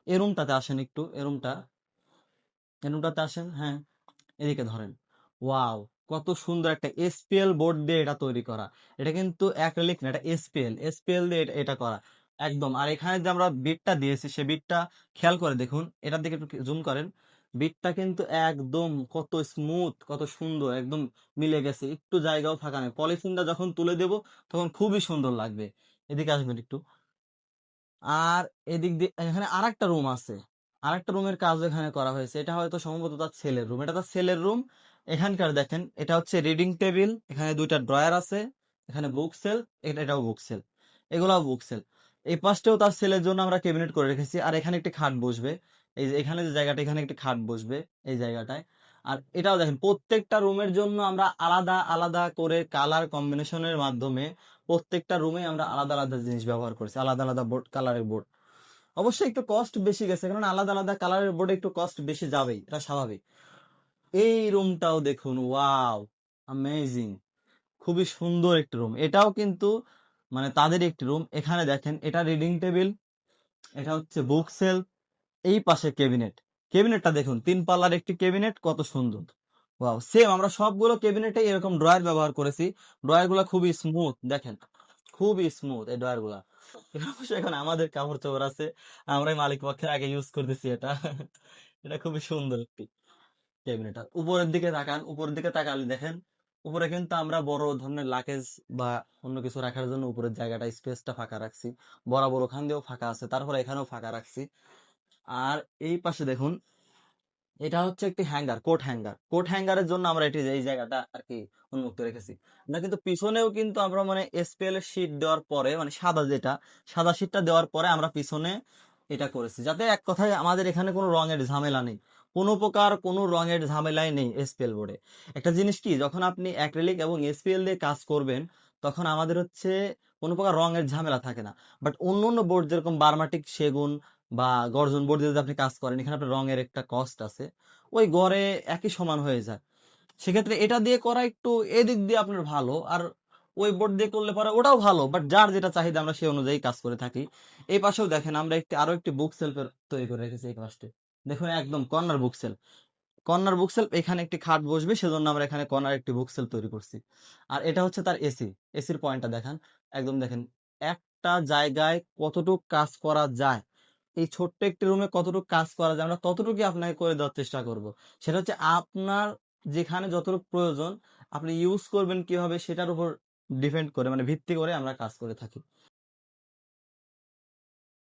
এই রুমটাতে আসেন একটু, এই রুমটাতে আসেন, হ্যাঁ, এদিকে ধরেন। ওয়াও, কত সুন্দর একটা এসপিএল বোর্ড দিয়ে এটা তৈরি করা। এটা কিন্তু অ্যাক্রিলিক না, এটা এসপিএল, এসপিএল দিয়ে এটা করা একদম। আর এখানে যে আমরা বিটটা দিয়েছি সে বিটটা খেয়াল করে দেখুন, এটার দিকে একটু জুম করেন। বিটটা কিন্তু একদম কত স্মুথ, কত সুন্দর, একদম মিলে গেছে, একটু জায়গাও ফাঁকা নেই। পলিথিনটা যখন তুলে দেব তখন খুবই সুন্দর লাগবে। এদিকে আসবেন একটু। আর এদিক দিয়ে এখানে আরেকটা রুম আছে, আরেকটা রুমের কাজ এখানে করা হয়েছে। এটা হয়তো সম্ভবত তার ছেলের রুম, এটা তার ছেলের রুম। এখানকার দেখেন, এটা হচ্ছে রিডিং টেবিল, এখানে দুইটা ড্রয়ার আছে, এখানে বুক সেল, এটাও বুক সেল, এগুলাও বুক সেল। এই পাশটাও তার ছেলের জন্য আমরা ক্যাবিনেট করে রেখেছি। আর এখানে একটি খাট বসবে, এই যে এখানে যে জায়গাটা, এখানে একটি খাট বসবে এই জায়গাটায়। আর এটাও দেখেন, প্রত্যেকটা রুমের জন্য আমরা আলাদা আলাদা করে কালার কম্বিনেশনের মাধ্যমে প্রত্যেকটা রুমে আমরা আলাদা আলাদা জিনিস ব্যবহার করছি, আলাদা আলাদা বোর্ড, কালারের বোর্ড। অবশ্যই একটু কস্ট বেশি গেছে, কারণ আলাদা আলাদা কালারের বোর্ডে একটু কস্ট বেশি যাবেই, এটা স্বাভাবিক। এই রুমটাও দেখুন, ওয়াও, অ্যামেজিং, খুবই সুন্দর একটি রুম। এটাও কিন্তু মানে তাদের একটি রুম। এখানে দেখেন, এটা রিডিং টেবিল, এটা হচ্ছে বুক সেল, এই পাশে ক্যাবিনেট। ক্যাবিনেটটা দেখুন, 3 পাল্লার একটি ক্যাবিনেট, কত সুন্দর। ওয়াও, সেম আমরা সবগুলো ক্যাবিনেটে এরকম ড্রয়ার ব্যবহার করেছি। ড্রয়ার গুলা খুবই স্মুথ, দেখেন, খুবই স্মুথ এই ড্রয়ার গুলা। এটা অবশ্য এখন আমাদের কাপড় চোপড় আছে, আমরাই মালিক পক্ষের আগে ইউজ করতেছি এটা। এটা খুবই সুন্দর একটি ক্যাবিনেট। আর উপরের দিকে তাকান, উপরের দিকে তাকালে দেখেন, উপরে কিন্তু আমরা বড় ধরনের লাকেজ বা অন্য কিছু রাখার জন্য উপরের জায়গাটা, স্পেসটা ফাঁকা রাখছি। বরাবর ওখান দিয়েও ফাঁকা আছে, তারপরে এখানেও ফাঁকা রাখছি। আর এই পাশে দেখুন, এটা হচ্ছে একটি হ্যাঙ্গার, কোট হ্যাঙ্গার। কোট হ্যাঙ্গারের জন্য আমরা এটি এই জায়গাটা আর কি উন্মুক্ত রেখেছি। না কিন্তু পিছনেও কিন্তু আমরা মানে এসপিএল এর শীট দেওয়ার পরে, মানে সাদা যেটা, সাদা শীটটা দেওয়ার পরে আমরা পিছনে এটা করেছি, যাতে এক কথায় আমাদের এখানে কোনো রঙের ঝামেলা নেই, কোনো প্রকার কোনো রঙের ঝামেলাই নেই এসপিএল বোর্ডে। একটা জিনিস কি, যখন আপনি অ্যাক্রিলিক এবং এসপিএল দিয়ে কাজ করবেন, তখন আমাদের হচ্ছে কোনো প্রকার রঙের ঝামেলা থাকে না। বাট অন্য অন্য বোর্ড যেরকম বার্মাটিক সেগুন বা গর্জন বোর্ড দিয়ে যদি আপনি কাজ করেন, এখানে আপনার রঙের একটা কস্ট আছে, ওই গড়ে একই সমান হয়ে যায়। সেক্ষেত্রে এটা দিয়ে করা একটু এদিক দিয়ে আপনার ভালো। আর ওই বোর্ড দিয়ে করলে পরে ওটাও ভালো, বাট যার যেটা চাহিদা আমরা সেই অনুযায়ী কাজ করে থাকি। এই পাশেও দেখেন, আমরা আরো একটি বুক সেলফ তৈরি করে রেখেছি এই পাশে। দেখুন, একদম কর্নার বুক সেলফ, কর্নার বুক সেলফ, এখানে একটি খাট বসবে, সেজন্য আমরা এখানে কর্নার একটি বুক সেলফ তৈরি করছি। আর এটা হচ্ছে তার এসি, এসির পয়েন্টটা দেখান, একদম দেখেন একটা জায়গায় কতটুকু কাজ করা যায়, এই ছোট্ট একটি রুমে কতটুকু কাজ করা যায় আমরা ততটুকুই আপনাকে করে দেওয়ার চেষ্টা করব। সেটা হচ্ছে আপনার যেখানে যতটুকু প্রয়োজন আপনি ইউজ করবেন কিভাবে, সেটার উপর ডিপেন্ড করে, মানে ভিত্তি করে আমরা কাজ করে থাকি।